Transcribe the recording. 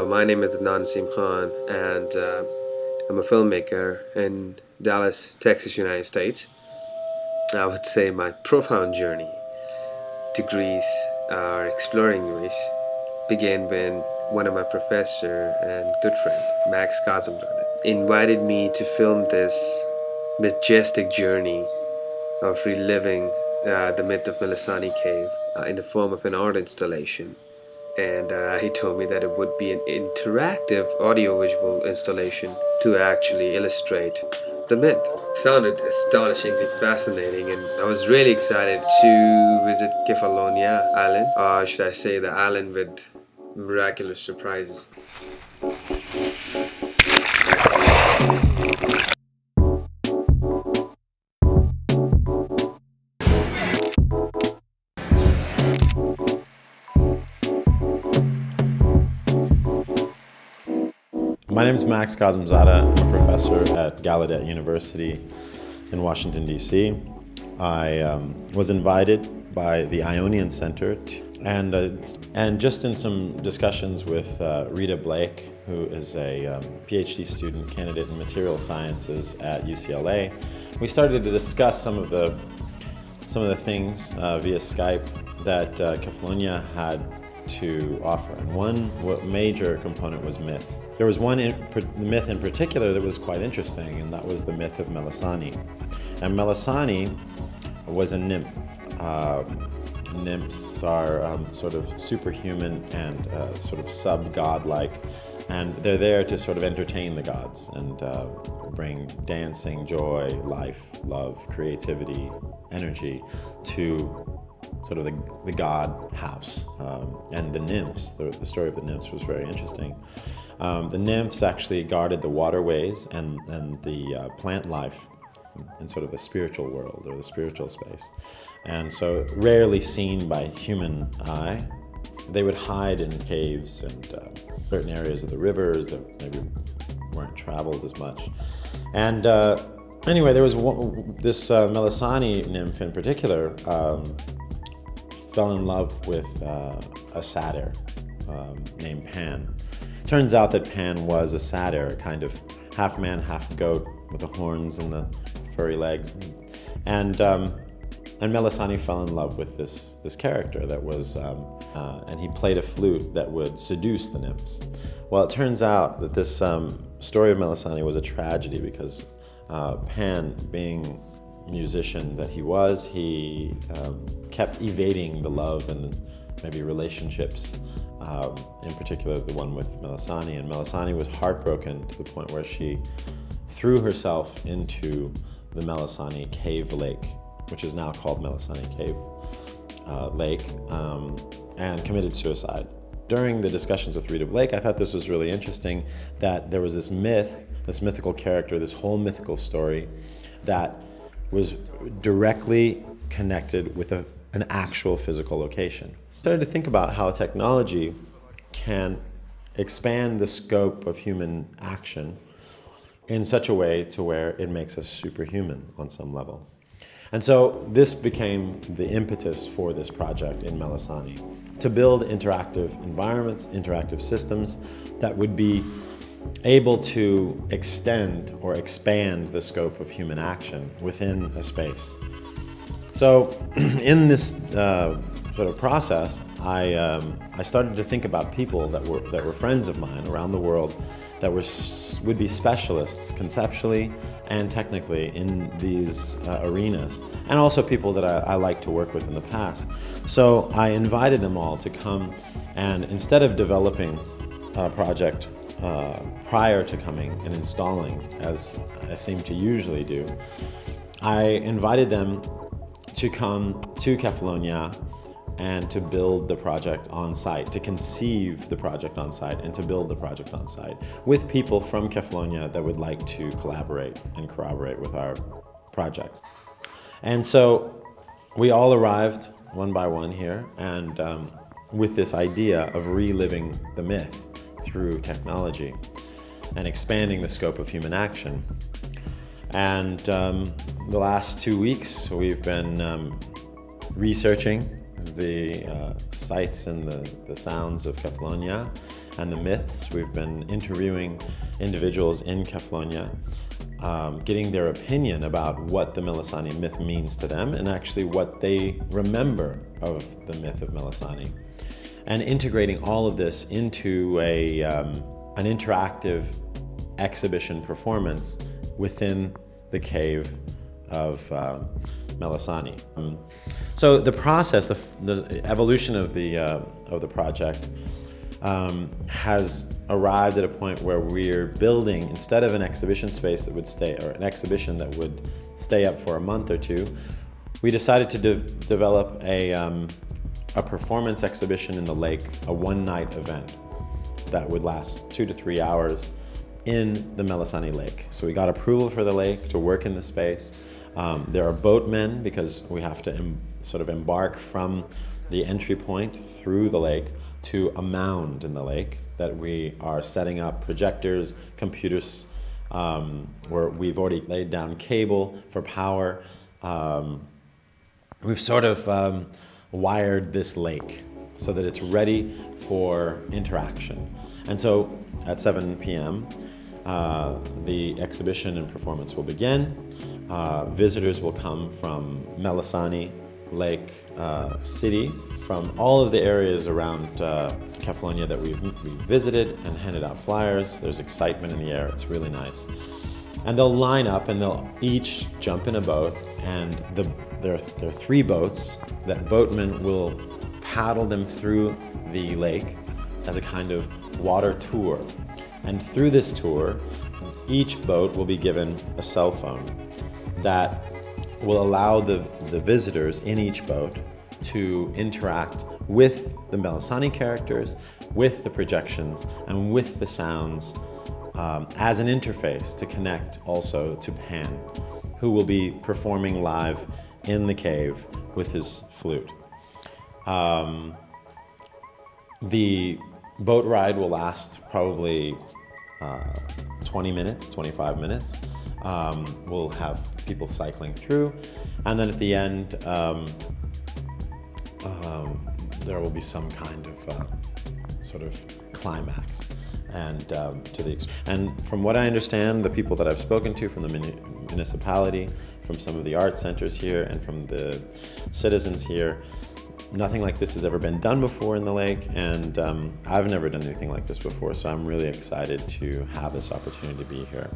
My name is Adnan Khan, and I'm a filmmaker in Dallas, Texas, United States. I would say my profound journey to Greece, or exploring Greece, began when one of my professor and good friend, Max Kazımzade, invited me to film this majestic journey of reliving the myth of Melissani cave in the form of an art installation. And he told me that it would be an interactive audiovisual installation to actually illustrate the myth. It sounded astonishingly fascinating, and I was really excited to visit Kefalonia island, or should I say the island with miraculous surprises. My name is Max Kazımzade. I'm a professor at Gallaudet University in Washington, D.C. I was invited by the Ionian Center and just in some discussions with Rita Blake, who is a PhD student candidate in material sciences at UCLA, we started to discuss some of the things via Skype that Kefalonia had to offer. And one major component was myth. There was one myth in particular that was quite interesting, and that was the myth of Melissani. And Melissani was a nymph. Nymphs are sort of superhuman and sort of sub-god-like, and they're there to sort of entertain the gods and bring dancing, joy, life, love, creativity, energy to sort of the god house. And the nymphs, the story of the nymphs was very interesting. The nymphs actually guarded the waterways and the plant life in sort of the spiritual world or the spiritual space. And so rarely seen by human eye. They would hide in caves and certain areas of the rivers that maybe weren't traveled as much. And anyway, there was this Melissani nymph in particular fell in love with a satyr named Pan. Turns out that Pan was a satyr, kind of half man, half goat, with the horns and the furry legs. And Melissani fell in love with this character that was, and he played a flute that would seduce the nymphs. Well, it turns out that this story of Melissani was a tragedy because Pan, being a musician that he was, he kept evading the love and maybe relationships, in particular the one with Melissani. And Melissani was heartbroken to the point where she threw herself into the Melissani Cave Lake, which is now called Melissani Cave Lake, and committed suicide. During the discussions with Rita Blake, I thought this was really interesting that there was this myth, this mythical character, this whole mythical story that was directly connected with an actual physical location. I started to think about how technology can expand the scope of human action in such a way to where it makes us superhuman on some level. And so this became the impetus for this project in Melissani, to build interactive environments, interactive systems that would be able to extend or expand the scope of human action within a space. So in this sort of process, I started to think about people that were friends of mine around the world that would be specialists conceptually and technically in these arenas, and also people that I like to work with in the past. So I invited them all to come, and instead of developing a project prior to coming and installing, as I seem to usually do, I invited them to come to Kefalonia and to build the project on site, to conceive the project on site and to build the project on site with people from Kefalonia that would like to collaborate and corroborate with our projects. And so we all arrived one by one here, and with this idea of reliving the myth through technology and expanding the scope of human action. And the last 2 weeks we've been researching the sights and the sounds of Kefalonia and the myths. We've been interviewing individuals in Kefalonia, getting their opinion about what the Melissani myth means to them and actually what they remember of the myth of Melissani, and integrating all of this into an interactive exhibition performance within the cave of Melissani. So the process, the evolution of the project has arrived at a point where we're building, instead of an exhibition space that would stay, or an exhibition that would stay up for a month or two, we decided to develop a performance exhibition in the lake, a one-night event that would last 2 to 3 hours in the Melissani lake. So we got approval for the lake to work in the space. There are boatmen, because we have to sort of embark from the entry point through the lake to a mound in the lake that we are setting up projectors, computers, where we've already laid down cable for power. We've sort of wired this lake so that it's ready for interaction. And so at 7 p.m., the exhibition and performance will begin. Visitors will come from Melissani Lake City, from all of the areas around Kefalonia that we've visited, and handed out flyers. There's excitement in the air. It's really nice. And they'll line up and they'll each jump in a boat, and there are 3 boats that boatmen will paddle them through the lake as a kind of water tour. And through this tour, each boat will be given a cell phone that will allow the visitors in each boat to interact with the Melissani characters, with the projections, and with the sounds as an interface to connect also to Pan, who will be performing live in the cave with his flute. The boat ride will last probably 20 minutes, 25 minutes. We'll have people cycling through, and then at the end there will be some kind of sort of climax. And from what I understand, the people that I've spoken to from the municipality, from some of the art centers here, and from the citizens here, nothing like this has ever been done before in the lake, and I've never done anything like this before, so I'm really excited to have this opportunity to be here.